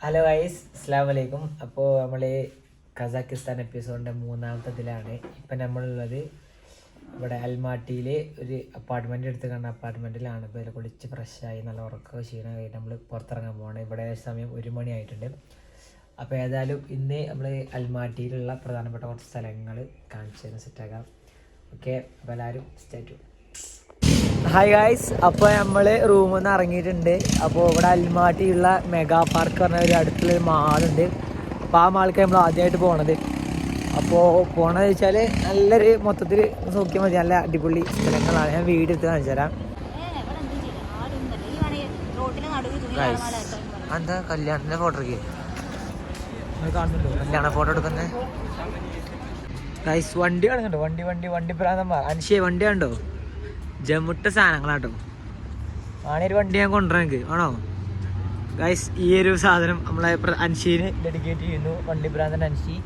Hello guys, അസ്സലാമു അലൈക്കും. അപ്പോൾ നമ്മൾ കസാക്കിസ്ഥാൻ എപ്പിസോഡിൻ്റെ മൂന്നാമത്തെ ഇതിലാണ് ഇപ്പം നമ്മളുള്ളത്. ഇവിടെ അൽമാട്ടിയിൽ ഒരു അപ്പാർട്ട്മെൻറ്റ് എടുത്ത് കണ്ട അപ്പാർട്ട്മെൻറ്റിലാണ്. ഇപ്പോൾ ഇതിൽ കുളിച്ച് ഫ്രഷായി നല്ല ഉറക്കമൊക്കെ ക്ഷീണം കഴിഞ്ഞ് നമ്മൾ പുറത്തിറങ്ങാൻ പോകണം. ഇവിടെ സമയം 1 മണി ആയിട്ടുണ്ട്. അപ്പോൾ ഏതായാലും ഇന്ന് നമ്മൾ അൽമാട്ടിയിലുള്ള പ്രധാനപ്പെട്ട കുറച്ച് സ്ഥലങ്ങൾ കാണിച്ചു തരുന്ന സെറ്റാക്കാം. ഓക്കെ, അപ്പോൾ എല്ലാവരും സ്റ്റാർട്ട്. ഹായ് ഗായ്സ്, അപ്പോൾ നമ്മൾ റൂമിൽ നിന്ന് ഇറങ്ങിയിട്ടുണ്ട്. അപ്പോൾ ഇവിടെ അൽമാട്ടിയുള്ള മെഗാ പാർക്ക് പറഞ്ഞ ഒരു അടുത്തുള്ളൊരു മാളുണ്ട്. അപ്പോൾ ആ മാൾക്ക് നമ്മൾ ആദ്യമായിട്ട് പോണത്. അപ്പോൾ പോകണമെന്ന് വെച്ചാൽ നല്ലൊരു മൊത്തത്തിൽ നോക്കിയാൽ മതി, നല്ല അടിപൊളി സ്ഥലങ്ങളാണ്. ഞാൻ വീഡിയോ എടുത്ത് കാണിച്ചു തരാം. എന്താ കല്യാണത്തിൻ്റെ ഫോട്ടോ എടുക്കുക കാണുന്നുണ്ടോ? കല്യാണ ഫോട്ടോ എടുക്കുന്നത് ഗായ്സ്. വണ്ടി കാണുന്നുണ്ടോ? വണ്ടി പ്രാന്തന്മാർ അനുഷ്യ വണ്ടി കണ്ടോ? ജമ്മുട്ട സാധനങ്ങളാട്ടോ. ആണൊരു വണ്ടി ഞാൻ കൊണ്ടുവരാൻ എനിക്ക് ആണോ ഗൈസ്? ഈ ഒരു സാധനം നമ്മളെ അൻഷീന് ഡെഡിക്കേറ്റ് ചെയ്യുന്നു. വണ്ടി ഭ്രാന്തൻ അൻഷി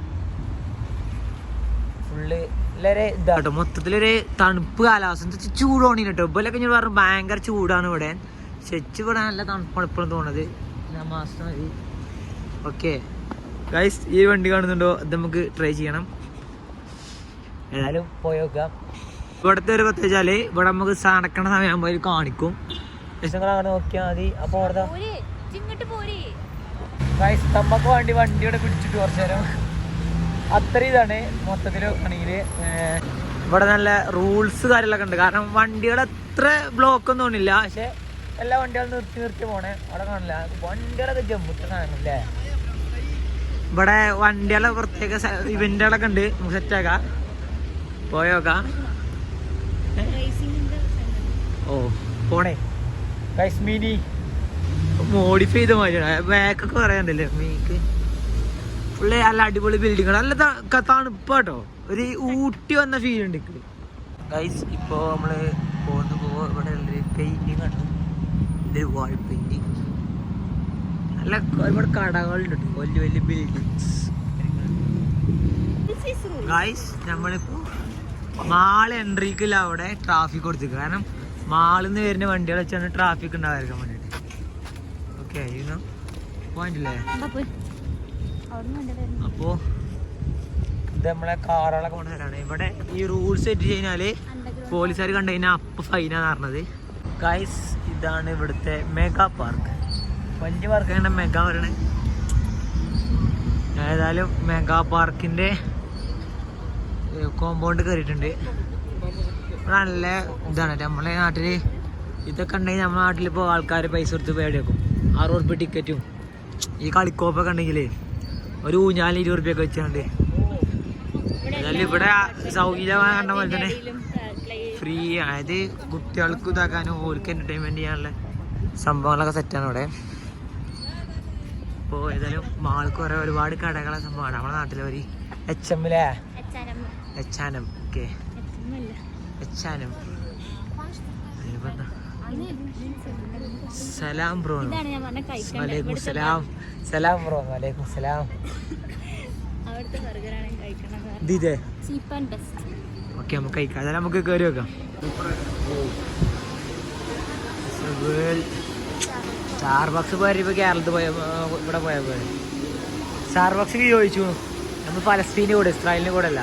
ഫുള്ള് എല്ലാവരെ ഇതാട്ടോ. മൊത്തത്തിലൊരു തണുപ്പ് കാലാവസ്ഥ, എന്താ വെച്ചാൽ ചൂടോണി കേട്ടോ. ഇപ്പോഴൊക്കെ ഞാൻ പറഞ്ഞു ഭയങ്കര ചൂടാണ് ഇവിടെ. ശരിച്ച് ഇവിടെ നല്ല തണുപ്പാണ് ഇപ്പോഴും തോന്നുന്നത്. ഞാൻ മാസം മതി. ഓക്കെ ഗൈസ്, ഈ വണ്ടി കാണുന്നുണ്ടോ? അത് നമുക്ക് ട്രൈ ചെയ്യണം. ഏതായാലും പോയി നോക്കാം. ഇവിടുത്തെ ഒരു പ്രത്യേകിച്ചാൽ ഇവിടെ നമുക്ക് നടക്കണ സമയമാകുമ്പോൾ അവർ കാണിക്കും. അങ്ങനെ നോക്കിയാൽ മതി. അപ്പോൾ അവിടെ നമുക്ക് വണ്ടിയോടെ പിടിച്ചിട്ട് കുറച്ച് നേരം അത്ര ഇതാണ് മൊത്തത്തിൽ ആണെങ്കിൽ. ഇവിടെ നല്ല റൂൾസ് കാര്യങ്ങളൊക്കെ ഉണ്ട്. കാരണം വണ്ടിയുടെ അത്ര ബ്ലോക്കൊന്നും തോന്നില്ല. പക്ഷെ എല്ലാ വണ്ടികളും നിർത്തി പോണേ. അവിടെ കാണില്ല വണ്ടികളൊക്കെ ജമ്മുത്തെ സാധനമല്ലേ. ഇവിടെ വണ്ടികളെ പ്രത്യേക ഇവന്റുകളൊക്കെ ഉണ്ട്. നമുക്ക് സെറ്റാക്കാം, പോയോക്കാം. ഓ പോണേ ഗൈസ്. മിനി മോഡിഫൈ ചെയ്ത മാതിരിയാണ്. ബാക്കൊക്കെ പറയാണ്ടല്ലേ മീക്ക്. ഫുള്ള് നല്ല അടിപൊളി ബിൽഡിങ്ങാണ്. നല്ല തണുപ്പാട്ടോ. ഒരു ഊട്ടി വന്ന ഫീൽ ഉണ്ട് ഗൈസ്. ഇപ്പോൾ നമ്മൾ പോകുമ്പോൾ ഇവിടെ ഉള്ളൊരു പെയിന്റിങ് ആണ്. ഇതൊരു വാൾ പെയിന്റിങ്. നല്ല ഒരുപാട് കടകളുണ്ട്, വലിയ ബിൽഡിങ്സ് ഗൈസ്. നമ്മളിപ്പോൾ മാള് എൻട്രിക്കില്ല, അവിടെ ട്രാഫിക് കൊടുത്തിരിക്കുക. കാരണം മാളിൽ നിന്ന് വരുന്ന വണ്ടികൾ വെച്ചാണ് ട്രാഫിക് ഉണ്ടാകാതിരിക്കാൻ വേണ്ടിയിട്ട്. ഓക്കെ പോയിന്റില്ലേ? അപ്പോൾ ഇത് നമ്മളെ കാറുകളൊക്കെ കൊണ്ടുവരാണ്. ഇവിടെ ഈ റൂൾസ് സെറ്റ് കഴിഞ്ഞാൽ പോലീസുകാർ കണ്ടു കഴിഞ്ഞാൽ അപ്പം ഫൈനാന്ന് പറഞ്ഞത് ഗൈസ്. ഇതാണ് ഇവിടുത്തെ മെഗാ പാർക്ക്. വലിയ പാർക്ക് മെഗാ പറയണേ. ഏതായാലും മെഗാ പാർക്കിൻ്റെ കോമ്പൗണ്ട് കയറിയിട്ടുണ്ട്. നല്ല ഇതാണ് നമ്മളെ നാട്ടിൽ. ഇതൊക്കെ ഉണ്ടെങ്കിൽ നമ്മുടെ നാട്ടിലിപ്പോൾ ആൾക്കാർ പൈസ കൊടുത്ത് പേടി വെക്കും. 60 ഉറുപ്പ്യ ടിക്കറ്റും ഈ കളിക്കോപ്പൊക്കെ ഉണ്ടെങ്കിൽ ഒരു ഊഞ്ഞാൽ 20 ഉറുപ്പ്യൊക്കെ വെച്ചുകൊണ്ട്. എന്നാലും ഇവിടെ സൗകര്യമായി കണ്ട പോലെ തന്നെ ഫ്രീ. അതായത് കുട്ടികൾക്ക് ഇതാക്കാനും ഓർക്ക് എൻ്റർടൈൻമെൻറ്റ് ചെയ്യാനുള്ള സംഭവങ്ങളൊക്കെ സെറ്റാണ് ഇവിടെ. ഇപ്പോൾ ഏതായാലും മാൾക്ക് ഒരുപാട് കടകളെ സംഭവമാണ് നമ്മുടെ നാട്ടിലെ. ഒരു HM എച്ചാനം. ഓക്കെ എച്ചാനം. സലാം ബ്രോ. വലൈക്കും സലാം. സലാം ബ്രോ. വലൈക്കും സലാം. ഇതേ ഓക്കെ നമുക്ക് കഴിക്കാം. അതായത് നമുക്ക് കയറി വെക്കാം. സ്റ്റാർബക്സ് പോയാൽ ഇപ്പോൾ കേരളത്തിൽ ഇവിടെ പോയാൽ പോലെ സ്റ്റാർബക്സിന് ചോദിച്ചു. നമ്മൾ പലസ്തീൻ്റെ കൂടെ ഇസ്രായേലിൻ്റെ കൂടെ അല്ല.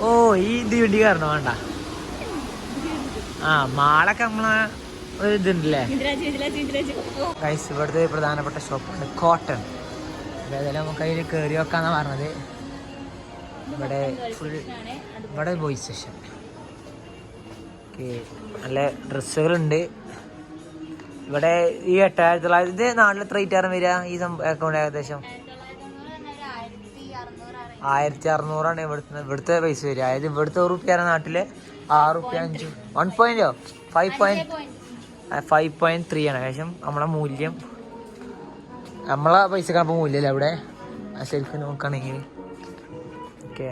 ഓ ഈ ഇത് വണ്ടി കാരണം വേണ്ട. മാളൊക്കെ നമ്മളെ ഒരു ഇതുണ്ടല്ലേ ഗൈസ്. ഇവിടുത്തെ പ്രധാനപ്പെട്ട ഷോപ്പാണ് കോട്ടൺ. ഏതായാലും നമുക്ക് അതിൽ കയറി വെക്കാന്നാണ് പറഞ്ഞത്. ഇവിടെ ഫുൾ ഇവിടെ ബോയ്സ് സെക്ഷൻ. ഓക്കെ നല്ല ഡ്രസ്സുകളുണ്ട് ഇവിടെ. ഈ 8900 നാട്ടിൽ എത്ര റേറ്റ് വരിക ഈ അക്കൗണ്ട്? ഏകദേശം 1600 ഇവിടുത്തെ പൈസ വരിക. അതായത് ഇവിടുത്തെ റുപ്യ നാട്ടിലെ 6 റുപ്യ 5 5.3 ആണ് ഏകദേശം നമ്മളെ മൂല്യം. നമ്മളെ പൈസക്ക് അപ്പോൾ മൂല്യമല്ല ഇവിടെ ശരിക്കും നോക്കുകയാണെങ്കിൽ. ഓക്കെ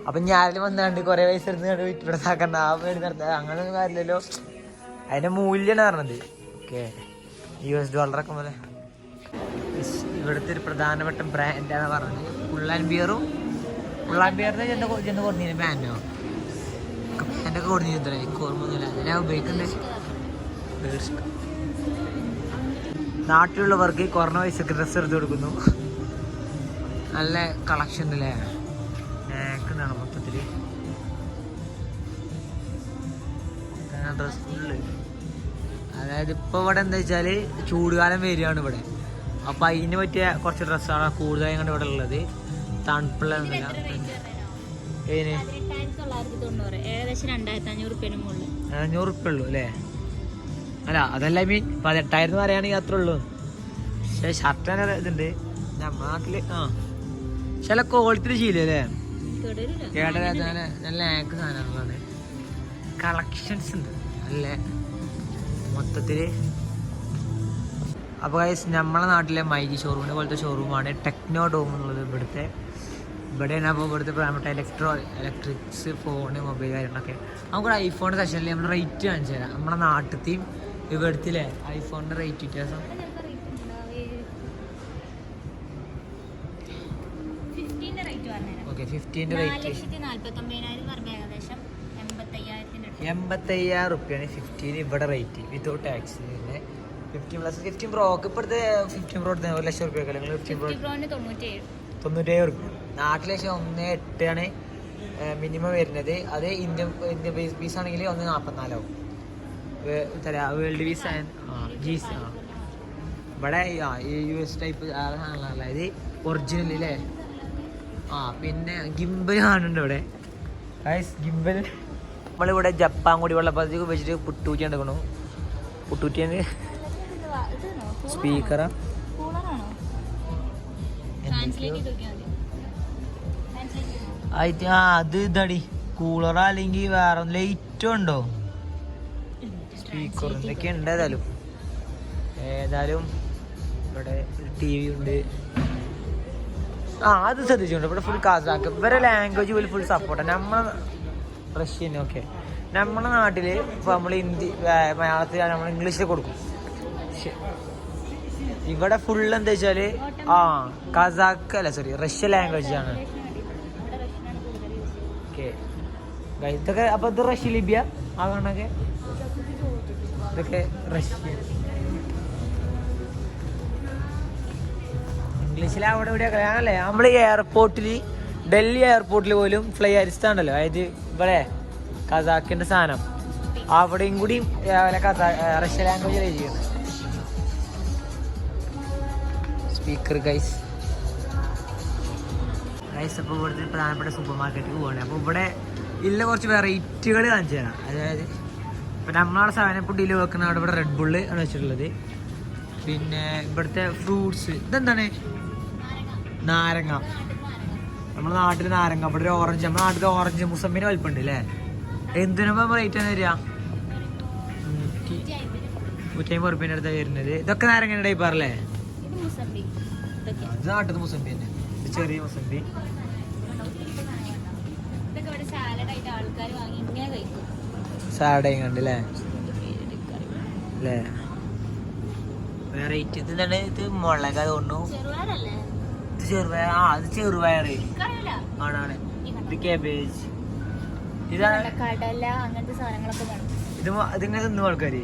അപ്പം ഞാനും വന്നാണ്ട് കുറേ പൈസ എടുത്ത് ഇവിടെ ആക്കണ്ട ആ പേര് നടത്തുക അങ്ങനെയൊന്നും കാര്യമില്ലല്ലോ. അതിൻ്റെ മൂല്യമാണ് പറഞ്ഞത്. ഓക്കെ US ഡോളറൊക്കെ പോലെ. ഇവിടുത്തെ ഒരു പ്രധാനപ്പെട്ട ബ്രാൻഡാണ് പറഞ്ഞത് പുള്ളാൻബിയറും. പുള്ളാൻബിയറിന് ചെന്ന് കുറഞ്ഞ ബാൻഡോ പാൻ്റൊക്കെ കൊടുത്തിരുന്നില്ല. എനിക്ക് ഓർമ്മയൊന്നുമില്ല. ഞാൻ ഉപയോഗിക്കുന്നത് നാട്ടിലുള്ളവർക്ക് കുറഞ്ഞ പൈസക്ക് ഡ്രസ്സ് എടുത്ത് കൊടുക്കുന്നു. നല്ല കളക്ഷൻ ഉണ്ടല്ലേ, നേക്കുന്നാണ് മൊത്തത്തിൽ ഡ്രസ് ഫുള്ള്. അതായത് ഇപ്പോൾ ഇവിടെ എന്താ വെച്ചാൽ ചൂടുകാലം വരികയാണ് ഇവിടെ. അപ്പം അതിന് പറ്റിയ കുറച്ച് ഡ്രസ്സാണ് കൂടുതലായി കണ്ട് ഇവിടെ ഉള്ളത്. തണുപ്പുള്ള ഏതിന് 500 ഉറുപ്പ്യ ഉള്ളൂ അല്ലേ? അല്ല അതല്ല മീൻ 18,000 പറയുകയാണെങ്കിൽ അത്രേ ഉള്ളൂ. പക്ഷേ ഷർട്ട് തന്നെ ഇതുണ്ട് നമ്മുടെ നാട്ടിൽ. ചില ക്വാളിറ്റി ശീലല്ലേ, കേട്ട നല്ല ആക്ക് സാധനങ്ങളാണ്. കളക്ഷൻസ് ഉണ്ട് നല്ല മൊത്തത്തിൽ. അപ്പോൾ നമ്മളെ നാട്ടിലെ മൈജി ഷോറൂമിനെ പോലത്തെ ഷോറൂമാണ് ടെക്നോ ഡോം എന്നുള്ളത്. ഇവിടെയാണ്. അപ്പോൾ ഇവിടുത്തെ പ്രധാനപ്പെട്ട ഇലക്ട്രിക്സ്, ഫോണ്, മൊബൈൽ കാര്യങ്ങളൊക്കെ. നമുക്കൊരു ഐഫോണിൻ്റെ സെഷനിൽ നമ്മൾ റേറ്റ് കാണിച്ചു തരാം. നമ്മളെ നാട്ടിലത്തെയും ഇവിടുത്തെ ഐഫോണിൻ്റെ റേറ്റ് വ്യത്യാസം. ഓക്കെ 15 റേറ്റ് 85,000 റുപ്യാണ് 15 ഇവിടെ റേറ്റ് വിത്തൗട്ട് ടാക്സ്. പിന്നെ 15 പ്ലസ് 15 പ്രോക്ക് ഇപ്പോഴത്തെ 15 പ്രോ എടുത്ത 1,00,000 റുപ്യൊക്കെ അല്ലെങ്കിൽ 15 പ്രോ 97 റുപ്യ. നാട്ടിലെ 1.8 ആണ് മിനിമം വരുന്നത്. അത് ഇന്ത്യൻ പീസ് ആണെങ്കിൽ 1.44 ആവും. വേൾഡ് പീസ് ജീസ് ഇവിടെ US ടൈപ്പ് സാധനങ്ങളല്ല ഇത് ഒറിജിനൽ അല്ലേ. പിന്നെ ഗിംബൽ കാണുന്നുണ്ട് ഇവിടെ. ഗിംബൽ നമ്മളിവിടെ ജപ്പാൻ കൂടി വെള്ള പദ്ധതി വെച്ചിട്ട് പുട്ടൂറ്റി എടുക്കണു. പുട്ടൂറ്റിയാണ് സ്പീക്കറാ. അത് ഇതടി കൂളറാ അല്ലെങ്കിൽ വേറെ ലൈറ്റും ഉണ്ടോ? സ്പീക്കർ എന്തൊക്കെ ഉണ്ട്. ഏതായാലും ഇവിടെ ഒരു TV ഉണ്ട്. അത് ശ്രദ്ധിച്ചുകൊണ്ട് ഇവിടെ ഫുൾ കാസാക്ക്. ഇവരെ ലാംഗ്വേജ് പോലും ഫുൾ സപ്പോർട്ടാണ്. നമ്മളെ റഷ്യൻ ഓക്കെ. നമ്മുടെ നാട്ടിൽ ഇപ്പോൾ നമ്മൾ മലയാളത്തിൽ നമ്മൾ ഇംഗ്ലീഷിൽ കൊടുക്കും. ഇവിടെ ഫുൾ എന്താ വെച്ചാൽ കസാക്ക് അല്ല സോറി റഷ്യൻ ലാംഗ്വേജ് ആണ്. ഓക്കെ ഇതൊക്കെ. അപ്പോൾ ഇത് റഷ്യ ലിബിയ ആ കാണൊക്കെ ഇതൊക്കെ റഷ്യ ഇംഗ്ലീഷിൽ അവിടെ ഇവിടെയൊക്കെ ആണല്ലേ. നമ്മൾ എയർപോർട്ടിൽ ഡൽഹി എയർപോർട്ടിൽ പോലും ഫ്ലൈ അരിസ്ഥാണല്ലോ. അതായത് ഇവിടെ കസാക്കിൻ്റെ സാധനം അവിടെയും കൂടി റഷ്യ ലാംഗ്വേജിൽ ചെയ്യുന്നത്. Speaker guys. അപ്പോൾ ഇവിടുത്തെ പ്രധാനപ്പെട്ട സൂപ്പർ മാർക്കറ്റിൽ പോവുകയാണ്. അപ്പോൾ ഇവിടെ ഇല്ല കുറച്ച് വെറൈറ്റികൾ കാണിച്ചു തരാം. അതായത് ഇപ്പം നമ്മളവിടെ 7up ഡീല് വെക്കുന്ന അവിടെ ഇവിടെ റെഡ് ബുള്ള് ആണ് വെച്ചിട്ടുള്ളത്. പിന്നെ ഇവിടുത്തെ ഫ്രൂട്ട്സ് ഇതെന്താണ്? നാരങ്ങ. നമ്മുടെ നാട്ടിൽ നാരങ്ങ. ഇവിടെ ഒരു ഓറഞ്ച്. നമ്മുടെ നാട്ടിൽ ഓറഞ്ച് മുസമ്മിന് വലിപ്പുണ്ട് അല്ലേ? എന്തിനും റേറ്റ് ആണ് വരിക? 150 റുപ്യേൻ്റെ അടുത്താണ് വരുന്നത്. ഇതൊക്കെ നാരങ്ങ ടൈപ്പാറല്ലേ? ഇത് നാട്ടിൽ മുസമ്പി തന്നെ, ചെറിയ മുസമ്പി. സാലഡ് കണ്ടല്ലേ അല്ലേ? വെറൈറ്റി ഇത് എന്താണ്? ഇത് മുളക് തോന്നുന്നു. ഇത് ചെറുപയർ. അത് ചെറുപയർ ആണാണ്. ഇത് കാബേജ്. ഇതാണ് ഇതിങ്ങനെ തിന്നു ആൾക്കാര്.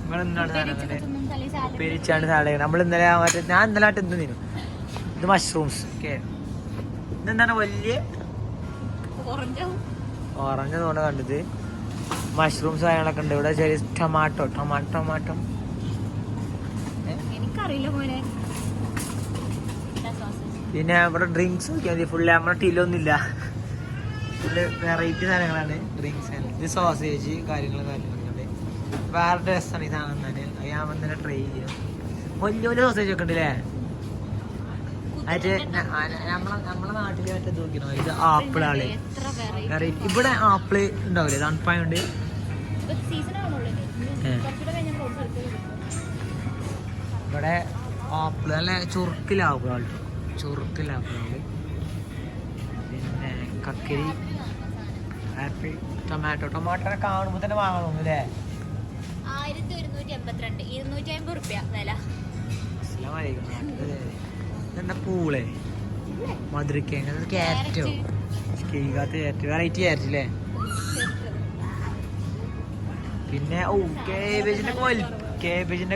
നിങ്ങളെന്താണ് പെരിച്ചാണ് സാലഡ്. നമ്മൾ ഇന്നലെ ഞാൻ ഇന്നലെ ആയിട്ട് എന്ത് തിന്നു. ഇത് മഷ്റൂംസ്. ഓക്കെ ഇതെന്താണ്? വലിയ ഓറഞ്ച് തോന്നുന്നു കണ്ടത്. മഷ്റൂംസ് കാര്യങ്ങളൊക്കെ ഉണ്ട് ഇവിടെ. ചെറിയ ടൊമാറ്റോ. പിന്നെ ഇവിടെ ഡ്രിങ്ക്സ് നോക്കിയാൽ മതി. ഫുള്ള് നമ്മുടെ ടീലൊന്നുമില്ല. ഫുള്ള് വെറൈറ്റി സാധനങ്ങളാണ് ഡ്രിങ്ക്സ്. ഇത് സോസേജ് കാര്യങ്ങളൊക്കെ വേറെ ടേസ്റ്റാണ് ഈ സാധനം. ഞാൻ തന്നെ ട്രൈ ചെയ്യാം. വലിയ വലിയ സോസേജ് ഒക്കെ ഉണ്ട് അല്ലേ? മറ്റേ നമ്മളെ നാട്ടിൽ മറ്റേ നോക്കിയോ ഇത് ആപ്പിളാണ് വെറൈറ്റി. ഇവിടെ ആപ്പിള് ഉണ്ടാവില്ലേ? തണുപ്പായോണ്ട് ഇവിടെ ആപ്പിള് നല്ല ചുറുക്കിലാപ്പിളാണ്. പിന്നെ കക്കരി, ആപ്പിൾ, ടൊമാറ്റോ കാണുമ്പോൾ തന്നെ വാങ്ങാൻ തോന്നുന്നു അല്ലേ? 1182 250 റുപ്യ വില. എന്താ പൂളെ മധുരക്ക ക്യാരറ്റോ കേൾക്കാത്ത ക്യാരറ്റ് വെറൈറ്റി ക്യാരറ്റ് അല്ലേ? പിന്നെ കേബേജിന്റെ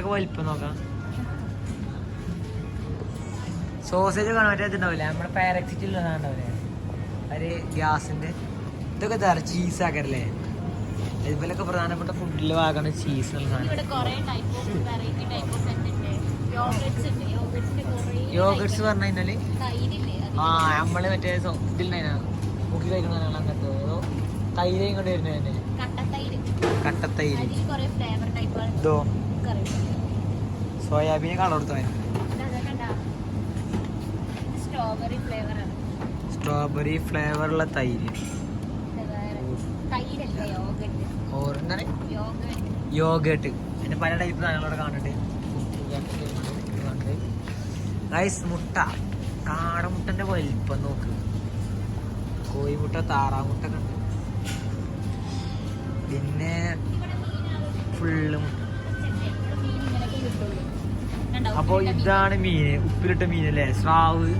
ഒക്കെ വലിപ്പം നോക്കാം. സോസേജ് കാണാൻ പറ്റാത്തുണ്ടാവില്ല, നമ്മുടെ പാരക്സിറ്റുള്ളതാണ്ടാവില്ലേ ഒരു ഗ്യാസിന്റെ. ഇതൊക്കെ തരാം ചീസ് ആക്കരല്ലേ. ഇതുപോലൊക്കെ പ്രധാനപ്പെട്ട ഫുഡിൽ ഭാഗമാണ് ചീസ് എന്നുള്ള യോഗട്സ് പറഞ്ഞു കഴിഞ്ഞാല് നമ്മള് മറ്റേ ഇതിലുണ്ടായിരുന്നു മുക്കി കഴിക്കണ അങ്ങനത്തെ അതോ തൈര് ഇങ്ങോട്ട് വരുന്നത് തന്നെ കട്ടത്തൈര്. ഇതോ സോയാബീന് കളർ കൊടുത്തോ സ്ട്രോബെറി ഫ്ലേവറുള്ള തൈര്. യോഗേട്ട് പിന്നെ പല ടൈപ്പ് സാധനങ്ങളോടെ കാണുന്നുണ്ട്. റൈസ് മുട്ട, കാടമുട്ടന്റെ വലിപ്പം നോക്ക്. കോഴിമുട്ട, താറാമുട്ട ഒക്കെ ഉണ്ട്. പിന്നെ ഫുള്ള് മുട്ട. അപ്പൊ ഇതാണ് മീന്, ഉപ്പിലിട്ട മീനല്ലേ, സ്രാവ്.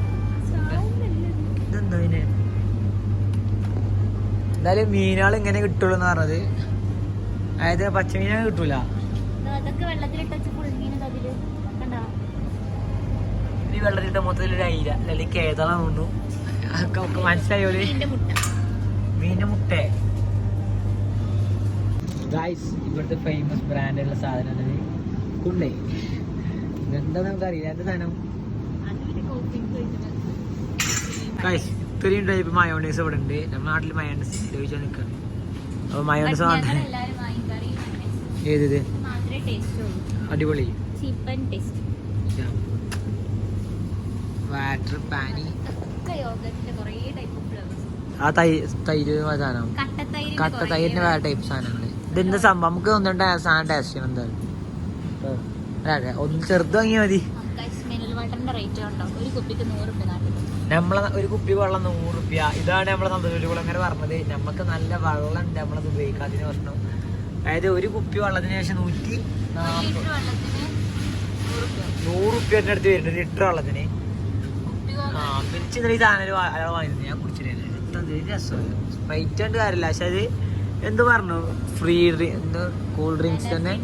ഇതെന്താ മീന്? എന്തായാലും മീനുകൾ ഇങ്ങനെ കിട്ടുള്ളൂ എന്ന് പറഞ്ഞത്. അതായത് പച്ചമീനെ കിട്ടൂല. ഈ വെള്ളത്തിലിട്ട മൊത്തത്തിൽ ഒരു അയില അല്ലെങ്കിൽ കേതളം തോന്നുന്നു. മനസ്സിലായോല് മീനിന്റെ മുട്ട. ഗായ്സ് ഇവിടുത്തെ ഫേമസ് ബ്രാൻഡുള്ള സാധനം കുണ്ണേ. എന്താ നമുക്കറിയില്ല എന്താ സാധനം. ഗായ്സ് ഇത്രയും ടൈപ്പ് മയോണൈസ് ഇവിടെ ഉണ്ട്. നമ്മുടെ നാട്ടിൽ മയോണൈസ് ചോദിച്ചാൽ നിൽക്കുകയാണ്. അപ്പൊ മയോണൈസ് ഏത് അടിപൊളി വാട്ടർ പാനി ആ തൈര് സാധനം കട്ട തൈരിന്റെ വേറെ ടൈപ്പ് സാധനങ്ങള്. ഇതെന്താ സംഭവം നമുക്ക് ഒന്നുകൊണ്ട് സാധനം ടേസ്റ്റ് ചെയ്യണം എന്തായാലും. ഒന്ന് ചെറുത് വാങ്ങിയാൽ മതി. നമ്മളെ ഒരു കുപ്പി വെള്ളം 100 രൂപ. ഇതാണ് നമ്മളെ സന്തോഷം അങ്ങനെ പറഞ്ഞത്. നമുക്ക് നല്ല വെള്ളം ഉണ്ട് നമ്മളത് ഉപയോഗിക്കാതിന് പറഞ്ഞു. അതായത് ഒരു കുപ്പി വെള്ളത്തിന് ശേഷം 100 രൂപ അടുത്ത് വരുന്നുണ്ട് ലിറ്റർ വെള്ളത്തിന്. പിരിച്ച് ഈ സാധനം അയാൾ വാങ്ങിയിരുന്നു, ഞാൻ കുടിച്ചിരുന്നു. രസമാണ് സ്പ്രൈറ്റ് കൊണ്ട് കാര്യമില്ല. പക്ഷെ അത് എന്ത് പറഞ്ഞു ഫ്രീ എന്ത് കൂൾ ഡ്രിങ്ക്സ് തന്നെ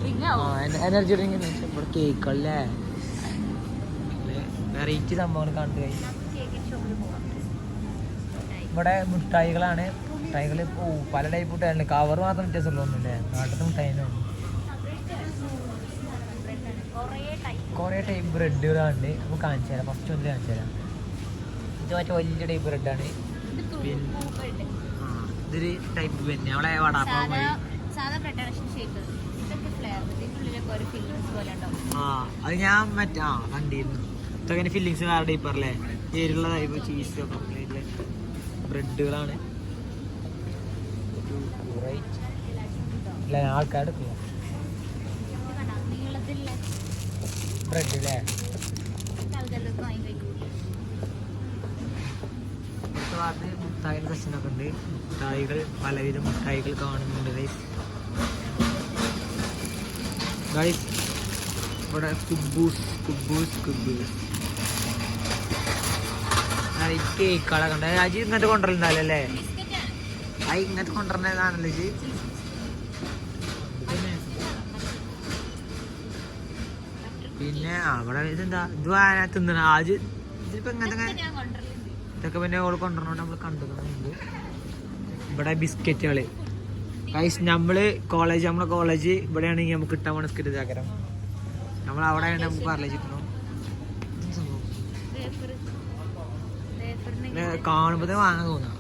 എനർജി ഡ്രിങ്ക് ഇവിടെ കേക്കല്ലേ വെറൈറ്റി സംഭവങ്ങൾ കണ്ടു കഴിഞ്ഞു. ഇവിടെ മിഠായികളാണ്. മിഠായികൾ പല ടൈപ്പ് മിഠായികളുണ്ട്. കവർ മാത്രം വ്യത്യാസമുള്ളതൊന്നുമില്ലേ, നാട്ടിലത്തെ മിഠായിന് കുറേ ടൈപ്പ് ബ്രെഡുകളുണ്ട്. നമുക്ക് കാണിച്ചു തരാം. ഫസ്റ്റ് ഒന്ന് കാണിച്ചു തരാം. ഇത് മറ്റേ വലിയ ടൈപ്പ് ബ്രെഡാണ്. പിന്നെ ഇതൊരു ടൈപ്പ് പിന്നെ അവിടെ വടാപ്പാവ് അത് ഞാൻ മറ്റേ കണ്ടിരുന്നു. ഇതൊക്കെ ഫില്ലിങ്സ് വേറെ ടൈപ്പറല്ലേ, എരിയുള്ള ടൈപ്പ് ചീസ് ഒക്കെ ബ്രെഡുകളാണ്. ആൾക്കാരുടെ ബ്രെഡ് അല്ലേ. ഇപ്പോഴത്തെ ഭാഗത്ത് മുട്ടായിയുടെ സെക്ഷനൊക്കെ ഉണ്ട്. മുട്ടായികൾ പലവിധ മുട്ടായികൾ കാണുന്നുണ്ട്. ഗൈസ് ഇവിടെ കുബൂസ് കേക്കുകളെ കണ്ട അജി ഇങ്ങനത്തെ കൊണ്ടുവരുന്നല്ലേ. ആ ഇങ്ങനത്തെ കൊണ്ടുവരുന്നതാണല്ലോ ഇത്. പിന്നെ അവിടെ ഇതെന്താ ഇത് തിന്നണ ആജ് ഇതിപ്പോ ഇങ്ങനത്തെ ഇതൊക്കെ പിന്നെ ഓള് കൊണ്ടുവരണോണ്ട് നമ്മൾ കണ്ടുകൊണ്ട്. ഇവിടെ ബിസ്ക്കറ്റുകള് ഗൈസ് നമ്മളെ കോളേജ് ഇവിടെയാണെങ്കിൽ നമുക്ക് കിട്ടാൻ പോണ ബിസ്ക്കറ്റ് ഇതാക്കരം. നമ്മൾ അവിടെ നമുക്ക് പറഞ്ഞിരിക്കണം. കാണുമ്പോഴത്തേ വാങ്ങാൻ തോന്നാം.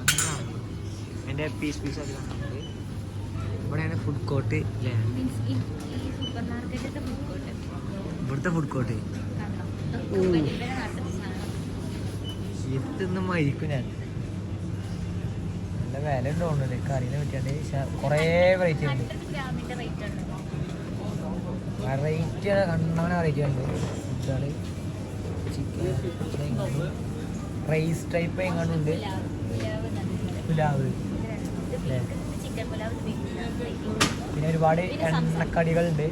എൻ്റെ പീസ് ഒക്കെ കാണുന്നത് ഇവിടെയാണ് ഫുഡ് കോർട്ട് അല്ലേ. ഇവിടുത്തെ ഫുഡ് കോർട്ട് ഇതൊന്നും മരിക്കും ഞാൻ. നല്ല വില ഉണ്ട് തോന്നുന്നു കറീനെ പറ്റിയാണ്ട്. കുറേ വെറൈറ്റി ഉണ്ട്. വെറൈറ്റി കണ്ണാണ് വെറൈറ്റി ഉണ്ട്. ഫുഡുകൾ ചിക്കൻ റൈസ് ടൈപ്പ് എങ്ങാണ്ടുണ്ട്. പുലാവ് അല്ലേ. പിന്നെ ഒരുപാട് എണ്ണക്കടികളുണ്ട്.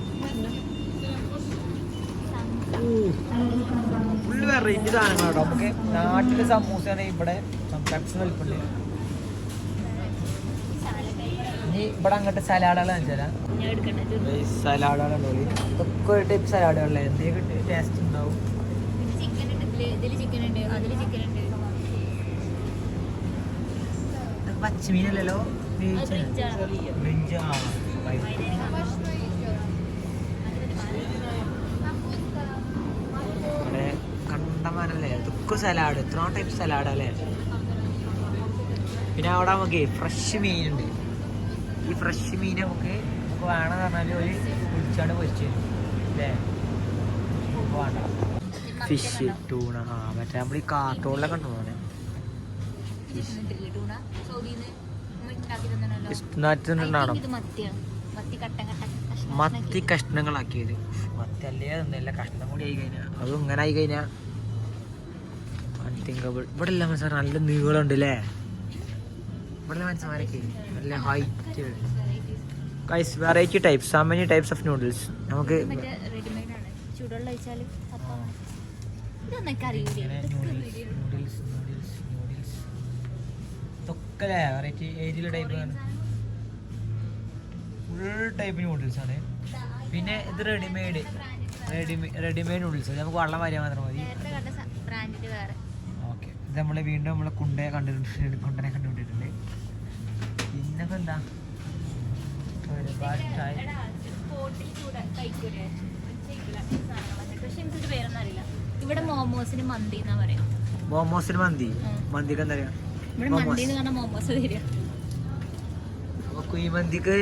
Full variety സാധനങ്ങളാട്ടോ. നമുക്ക് നാട്ടിലെ സമൂസയാണ് ഇവിടെ പെപ്സ് വലിപ്പുണ്ട്. ഇനി ഇവിടെ അങ്ങോട്ട് സലാഡുകൾ വെച്ചാൽ ഞാൻ എടുക്കണ്ടേ സലാഡുകളുണ്ടോ ഒക്കെ ഒരു ടൈപ്പ് സലാഡുകളല്ലേ എന്തെങ്കിലും ടേസ്റ്റ് ഉണ്ടാവും. ചിക്കൻ ഉണ്ട്, ഇതില് ചിക്കൻ ഉണ്ട്, അതില് ചിക്കൻ ഉണ്ട്. പച്ചമീനല്ലല്ലോ ഇവിടെ കണ്ടമാനല്ലേ ഇതൊക്കെ സലാഡ്, എത്ര ടൈപ്പ് സലാഡല്ലേ. പിന്നെ അവിടെ നമുക്ക് ഫ്രഷ് മീനുണ്ട്. ഈ ഫ്രഷ് മീൻ നമുക്ക് വേണമെന്ന് പറഞ്ഞാൽ ഒരു കുടിച്ചാണ് പൊരിച്ചു തരും അല്ലേ. വേണ്ട ഫിഷ് ടൂണ മറ്റേ നമ്മൾ ഈ കാർട്ടൂണിലൊക്കെ ഉണ്ടോ മത്തി കഷ്ണങ്ങളാക്കിയത്. മത്തി അല്ലേ ഒന്നല്ല കഷ്ണം കൂടി ആയി കഴിഞ്ഞാൽ അതും ഇങ്ങനെ ആയി കഴിഞ്ഞാൽ അൺതിങ്കബിൾ. ഇവിടെ എല്ലാം മനസ്സിലാ നല്ല നീളമുണ്ട് അല്ലേ. ഇവിടെ മനസ്സിലാരൊക്കെ നല്ല height variety types, so many types of noodles. നമുക്ക് വെറൈറ്റി ഏരിയയിലെ ടൈപ്പ് ഫുൾ ടൈപ്പ് നൂഡിൽസ് ആണ്. പിന്നെ ഇത് റെഡിമെയ്ഡ് നൂഡിൽസ്, നമുക്ക് വെള്ളം വാരിയാൽ മാത്രം മതി. ഓക്കെ, ഇത് നമ്മള് വീണ്ടും നമ്മളെ കുണ്ടനെ കണ്ടുപിടിച്ചിട്ടുണ്ട്. പിന്നൊക്കെ എന്താ ഒരുപാട് ഇവിടെ മോമോസിന് മന്തി എന്നാ പറയാ. മോമോസിന് മന്തിക്ക് എന്താ പറയാ? ഇവിടെ മന്തി എന്ന് പറഞ്ഞാൽ മോമോസ് തരിക. കുഴിമന്തിക്ക്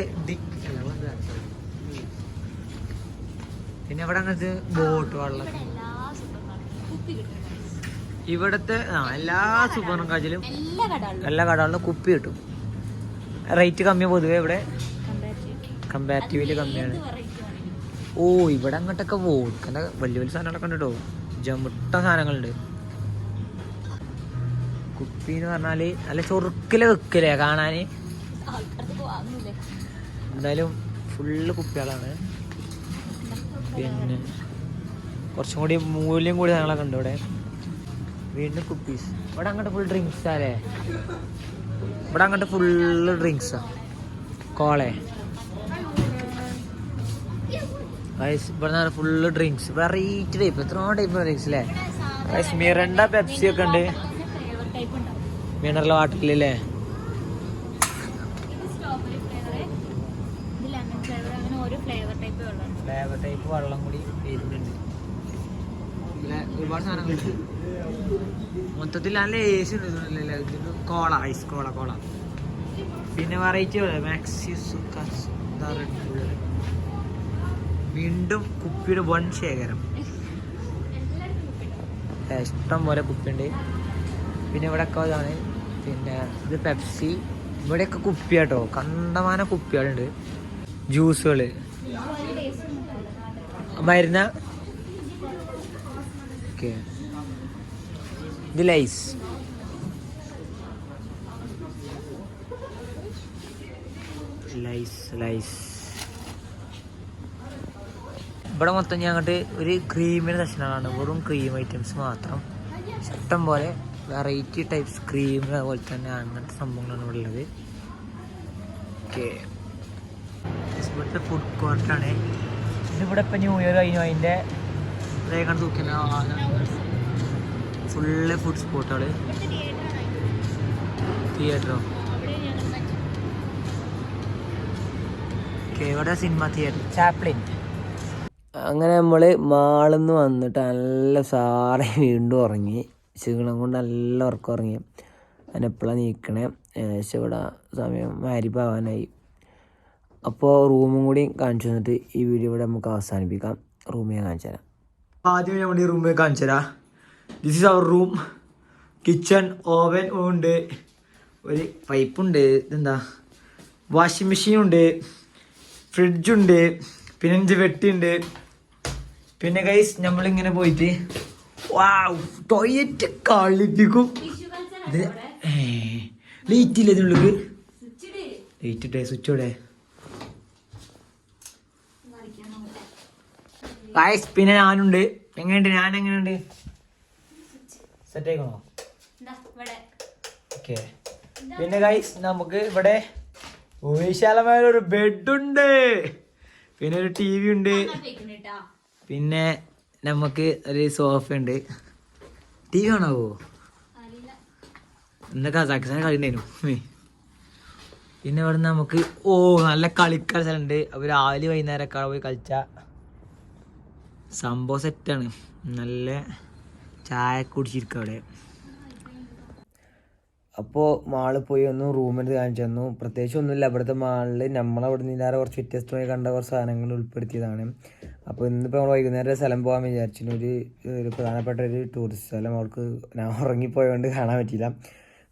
പിന്നെ ഇവിടെ അങ്ങനത്തെ ബോട്ട് വെള്ളം ഇവിടത്തെ എല്ലാ സൂപ്പർ മാർക്കറ്റിലും എല്ലാ കടകളിലും കുപ്പി കിട്ടും. റേറ്റ് കമ്മിയാണ് പൊതുവെ ഇവിടെ, കമ്പാരിറ്റീവ്ലി കമ്മിയാണ്. ഓ ഇവിടെ അങ്ങോട്ടൊക്കെ വോഡ്ക്കൻ്റെ വലിയ വലിയ സാധനങ്ങളൊക്കെ ഉണ്ട് കേട്ടോ. ജമുട്ട സാധനങ്ങളുണ്ട്. കുപ്പി എന്ന് പറഞ്ഞാല് നല്ല ചൊറുക്കില് വെക്കലേ കാണാന്. എന്തായാലും ഫുള്ള് കുപ്പികളാണ്. പിന്നെ കുറച്ചും കൂടി മൂല്യം കൂടി സാധനങ്ങളൊക്കെ ഉണ്ട് ഇവിടെ. വീണ്ടും കുപ്പീസ്. ഇവിടെ അങ്ങോട്ട് ഫുൾ ഡ്രിങ്ക്സാ അല്ലേ. ഇവിടെ അങ്ങോട്ട് ഫുള്ള് ഡ്രിങ്ക്സാ. കോളേ ഇവിടെ ഫുള്ള് ഡ്രിങ്ക്സ്, വെറൈറ്റി ടൈപ്പ്, എത്ര ടൈപ്പ് ഡ്രിങ്ക്സ് അല്ലേ. മിറണ്ട പെപ്സി ഒക്കെ ഉണ്ട്, മിനറൽ വാട്ടറിലല്ലേ. ഫ്ലേവർ ടൈപ്പ് വെള്ളം കൂടി വരുന്നുണ്ട്. ഒരുപാട് സാധനങ്ങളുണ്ട്. മൊത്തത്തിൽ നല്ല ഏസി ഉണ്ട്. കോള, ഐസ് കോള. പിന്നെ വെറൈറ്റി മാക്സിസ്, വീണ്ടും കുപ്പിയുടെ വൺ ശേഖരം. ഇഷ്ടം പോലെ കുപ്പിയുണ്ട്. പിന്നെ ഇവിടെ ഒക്കെ ഇതാണ്. പിന്നെ ഇത് പെപ്സി. ഇവിടെയൊക്കെ കുപ്പിയാട്ടോ, കണ്ടമാന കുപ്പികളുണ്ട്. ജ്യൂസുകൾ മരുന്ന. ഓക്കെ, ഇത് ലൈസ്. ഇവിടെ മൊത്തം ഞങ്ങട്ട് ഒരു ക്രീമിൻ്റെ സെക്ഷനാണ്. വെറും ക്രീം ഐറ്റംസ് മാത്രം. ഇഷ്ടം പോലെ വെറൈറ്റി ടൈപ്സ് ക്രീം, അതുപോലെ തന്നെ അങ്ങനത്തെ സംഭവങ്ങളാണ് ഇവിടെ ഉള്ളത്. ഓക്കെ, ഇവിടുത്തെ ഫുഡ് കോർട്ടാണ്. ഇതിവിടെ ഇപ്പം ന്യൂ ഇയർ കഴിഞ്ഞു. അതിൻ്റെ ഇതേക്കാണ് തൂക്കിയല്ലോ ഫുള്ള് ഫുഡ് സ്പോട്ടുകൾ. തിയേറ്ററോ? ഓക്കെ, ഇവിടെ സിനിമ തിയേറ്റർ ചാപ്ലിൻ. അങ്ങനെ നമ്മൾ മാളിൽ നിന്ന് വന്നിട്ട് നല്ല സാറെ വീണ്ടും ഉറങ്ങി. ക്ഷീണം കൊണ്ട് നല്ല ഉറക്കം ഉറങ്ങി. അതിനെപ്പോഴാണ് നീക്കണേ. ഏകദേശം ഇവിടെ സമയം മാരിപ്പാവാനായി. അപ്പോൾ റൂമും കൂടി കാണിച്ചു തന്നിട്ട് ഈ വീഡിയോ ഇവിടെ നമുക്ക് അവസാനിപ്പിക്കാം. റൂമിൽ കാണിച്ചു തരാം. ആദ്യം നമ്മൾ ഈ റൂമിൽ കാണിച്ചു തരാം. This is our room. Kitchen, oven ഉണ്ട്, ഒരു പൈപ്പുണ്ട്, ഇതെന്താ വാഷിംഗ് മെഷീനുണ്ട്, ഫ്രിഡ്ജുണ്ട്, പിന്നെ 5 വെട്ടിയുണ്ട്. പിന്നെ ഗൈസ് നമ്മളിങ്ങനെ പോയിട്ട് ടോയ്ലറ്റ് കളിപ്പിക്കും. ഇത് ലൈറ്റ് ഇല്ല ഇതിനുള്ളിൽ. ലൈറ്റ് ഇട്ടേ, സ്വിച്ച് ഇടേ. ഗൈസ് പിന്നെ ഞാനുണ്ട്. എങ്ങനെയുണ്ട്? ഞാൻ എങ്ങനെയുണ്ട്? സെറ്റ് ആയിക്കണോ? ഓക്കെ. പിന്നെ ഗൈസ് നമുക്ക് ഇവിടെ വിശാലമായ ഒരു ബെഡുണ്ട്, പിന്നെ ഒരു ടി വി ഉണ്ട്, പിന്നെ നമുക്ക് ഒരു സോഫ ഉണ്ട്. ടി വി കാണാവോ? ഇന്ന് കസാക്കിസ്ഥാൻ കളി ഉണ്ടായിരുന്നു. പിന്നെ ഇവിടെ നമുക്ക് നല്ല കളിക്കാൻ സ്ഥലമുണ്ട്. അപ്പോൾ രാവിലെ വൈകുന്നേരമൊക്കെ പോയി കളിച്ച സംഭവം സെറ്റാണ്. നല്ല ചായ കുടിച്ചിരിക്കും അവിടെ. അപ്പോൾ മാളിൽ പോയി ഒന്ന് റൂമിൽ കാണിച്ചു തന്നു. പ്രത്യേകിച്ച് ഒന്നുമില്ല. ഇവിടുത്തെ മാളിൽ നമ്മളവിടെ നിന്നാറ് കുറച്ച് വ്യത്യസ്തമായി കണ്ട കുറച്ച് സാധനങ്ങൾ ഉൾപ്പെടുത്തിയതാണ്. അപ്പോൾ ഇന്നിപ്പോൾ നമ്മൾ വൈകുന്നേരം സ്ഥലം പോകാൻ വിചാരിച്ചു. ഒരു പ്രധാനപ്പെട്ട ഒരു ടൂറിസ്റ്റ് സ്ഥലം അവൾക്ക് ഞാൻ ഉറങ്ങിപ്പോയതുകൊണ്ട് കാണാൻ പറ്റിയില്ല.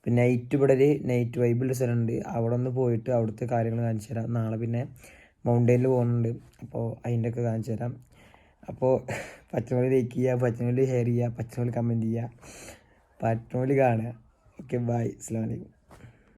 പിന്നെ നൈറ്റ് ഇവിടെ ഒരു നൈറ്റ് വൈബുള്ള സ്ഥലമുണ്ട്. അവിടെ ഒന്ന് പോയിട്ട് അവിടുത്തെ കാര്യങ്ങൾ കാണിച്ചു തരാം. നാളെ പിന്നെ മൗണ്ടൈനിൽ പോകുന്നുണ്ട്. അപ്പോൾ അതിൻ്റെയൊക്കെ കാണിച്ചു തരാം. അപ്പോൾ പച്ചമൊഴി ലൈക്ക് ചെയ്യുക, പച്ചമൊഴി ഷെയർ ചെയ്യുക, പച്ചമൊഴി കമൻറ്റ് ചെയ്യുക, പച്ചമൊഴി കാണുക. ഓക്കെ, ബൈ, അസ്സലാമു അലൈക്കും.